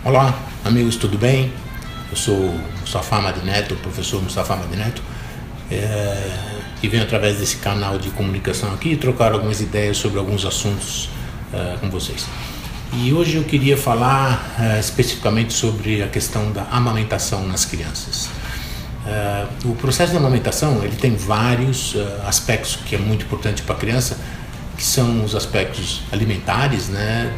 Olá, amigos, tudo bem? Eu sou Mustafa Hamad Neto, o professor Mustafa Hamad Neto, e venho através desse canal de comunicação aqui trocar algumas ideias sobre alguns assuntos com vocês. E hoje eu queria falar especificamente sobre a questão da amamentação nas crianças. O processo de amamentação ele tem vários aspectos que é muito importante para a criança, que são os aspectos alimentares, né,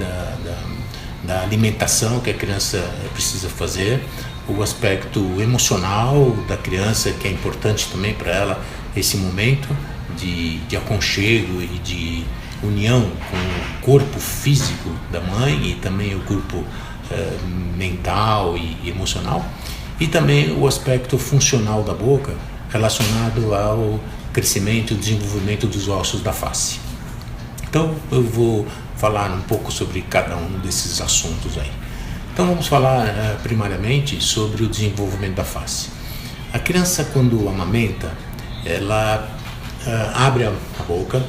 da alimentação que a criança precisa fazer, o aspecto emocional da criança, que é importante também para ela, esse momento de aconchego e de união com o corpo físico da mãe e também o corpo mental e emocional, e também o aspecto funcional da boca relacionado ao crescimento e desenvolvimento dos ossos da face. Então eu vou falar um pouco sobre cada um desses assuntos aí. Então vamos falar primariamente sobre o desenvolvimento da face. A criança, quando amamenta, ela abre a boca,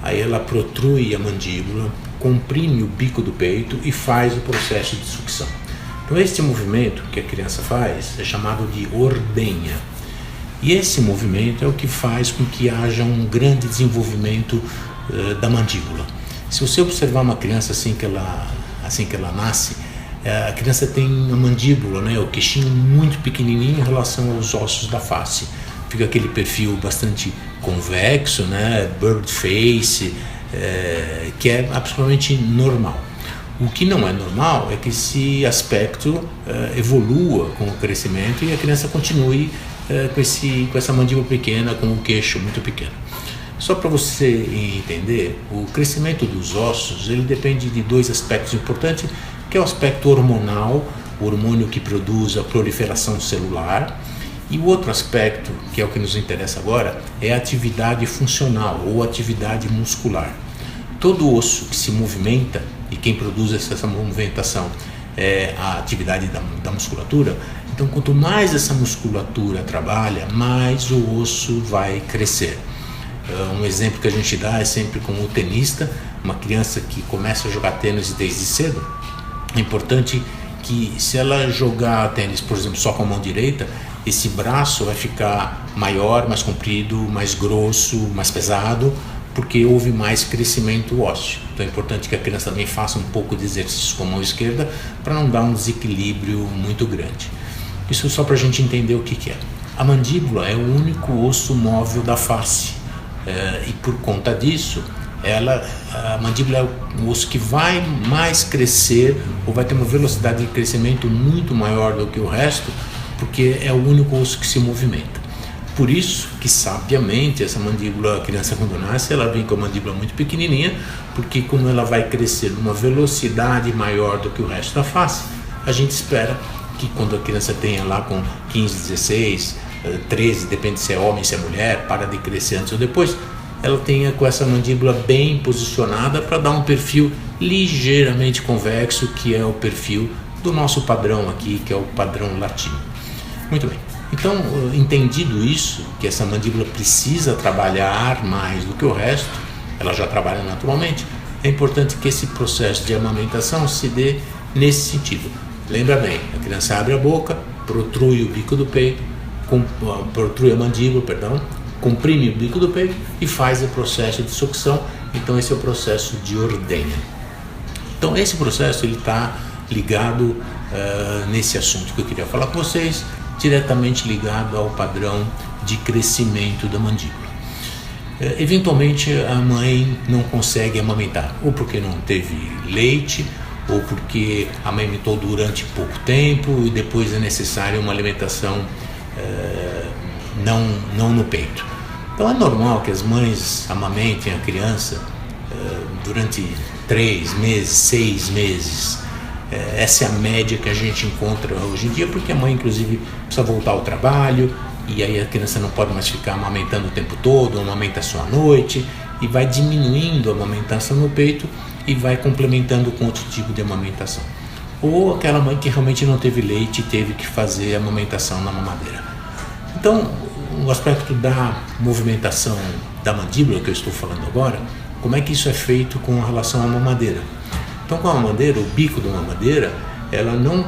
aí ela protrui a mandíbula, comprime o bico do peito e faz o processo de sucção. Então este movimento que a criança faz é chamado de ordenha. E esse movimento é o que faz com que haja um grande desenvolvimento da mandíbula. Se você observar uma criança assim que ela nasce, a criança tem a mandíbula, né, o queixinho muito pequenininho em relação aos ossos da face. Fica aquele perfil bastante convexo, né, bird face, que é absolutamente normal. O que não é normal é que esse aspecto evolua com o crescimento e a criança continue com essa mandíbula pequena, com o queixo muito pequeno. Só para você entender, o crescimento dos ossos ele depende de dois aspectos importantes, que é o aspecto hormonal, o hormônio que produz a proliferação celular, e o outro aspecto, que é o que nos interessa agora, é a atividade funcional ou atividade muscular. Todo osso que se movimenta, e quem produz essa movimentação é a atividade da musculatura, então quanto mais essa musculatura trabalha, mais o osso vai crescer. Um exemplo que a gente dá é sempre com o tenista, uma criança que começa a jogar tênis desde cedo. É importante que, se ela jogar tênis, por exemplo, só com a mão direita, esse braço vai ficar maior, mais comprido, mais grosso, mais pesado, porque houve mais crescimento ósseo. Então é importante que a criança também faça um pouco de exercício com a mão esquerda para não dar um desequilíbrio muito grande. Isso só para a gente entender o que é. A mandíbula é o único osso móvel da face. E por conta disso, a mandíbula é o osso que vai mais crescer ou vai ter uma velocidade de crescimento muito maior do que o resto, porque é o único osso que se movimenta. Por isso que, sabiamente, essa mandíbula, a criança quando nasce, ela vem com a mandíbula muito pequenininha, porque como ela vai crescer numa velocidade maior do que o resto da face, a gente espera que quando a criança tenha lá com 15, 16, 13, depende se é homem, se é mulher, para de crescer antes ou depois, ela tenha com essa mandíbula bem posicionada para dar um perfil ligeiramente convexo, que é o perfil do nosso padrão aqui, que é o padrão latino. Muito bem, então entendido isso, que essa mandíbula precisa trabalhar mais do que o resto, ela já trabalha naturalmente, é importante que esse processo de amamentação se dê nesse sentido. Lembra bem, a criança abre a boca, protrui o bico do peito, protrui a mandíbula, comprime o bico do peito e faz o processo de sucção. Então esse é o processo de ordenha. Então esse processo ele está ligado nesse assunto que eu queria falar com vocês, diretamente ligado ao padrão de crescimento da mandíbula. Eventualmente a mãe não consegue amamentar, ou porque não teve leite, ou porque amamentou durante pouco tempo e depois é necessária uma alimentação não no peito. Então é normal que as mães amamentem a criança durante 3 meses, 6 meses. Essa é a média que a gente encontra hoje em dia, porque a mãe inclusive precisa voltar ao trabalho e aí a criança não pode mais ficar amamentando o tempo todo, amamenta só à noite, e vai diminuindo a amamentação no peito e vai complementando com outro tipo de amamentação. Ou aquela mãe que realmente não teve leite e teve que fazer a amamentação na mamadeira. Então, o aspecto da movimentação da mandíbula que eu estou falando agora, como é que isso é feito com relação à mamadeira? Então, com a mamadeira, o bico da mamadeira, ela não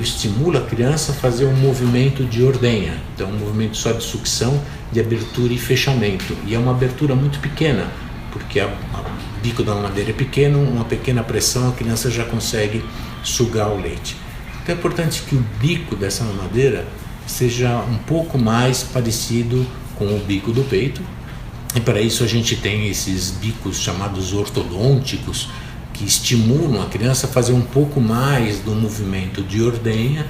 estimula a criança a fazer um movimento de ordenha, então um movimento só de sucção, de abertura e fechamento, e é uma abertura muito pequena, porque o bico da mamadeira é pequeno, uma pequena pressão a criança já consegue sugar o leite. Então é importante que o bico dessa mamadeira seja um pouco mais parecido com o bico do peito, e para isso a gente tem esses bicos chamados ortodônticos, que estimulam a criança a fazer um pouco mais do movimento de ordenha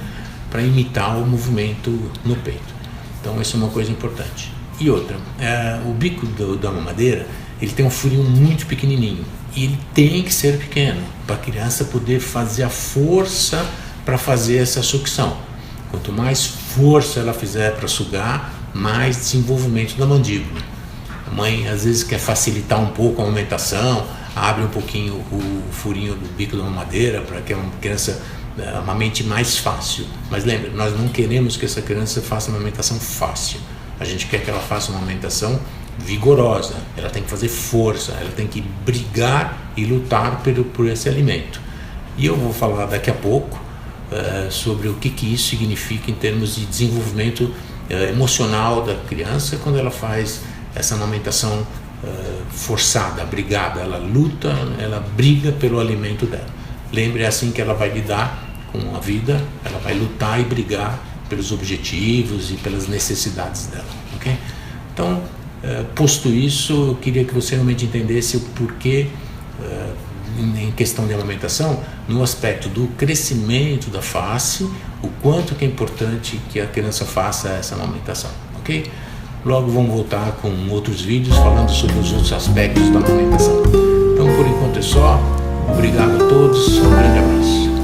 para imitar o movimento no peito. Então isso é uma coisa importante. E outra, o bico da mamadeira, ele tem um furinho muito pequenininho e ele tem que ser pequeno para a criança poder fazer a força para fazer essa sucção. Quanto mais força ela fizer para sugar, mais desenvolvimento da mandíbula. A mãe às vezes quer facilitar um pouco a amamentação, abre um pouquinho o furinho do bico da mamadeira para que a criança amamente mais fácil. Mas lembre, nós não queremos que essa criança faça uma amamentação fácil. A gente quer que ela faça uma amamentação vigorosa, ela tem que fazer força, ela tem que brigar e lutar por esse alimento. E eu vou falar daqui a pouco sobre o que isso significa em termos de desenvolvimento emocional da criança quando ela faz essa amamentação forçada, brigada, ela luta, ela briga pelo alimento dela. Lembre, é assim que ela vai lidar com a vida, ela vai lutar e brigar pelos objetivos e pelas necessidades dela, ok? Então, posto isso, eu queria que você realmente entendesse o porquê, em questão de amamentação, no aspecto do crescimento da face, o quanto que é importante que a criança faça essa amamentação, ok? Logo vamos voltar com outros vídeos falando sobre os outros aspectos da amamentação. Então por enquanto é só, obrigado a todos, um grande abraço.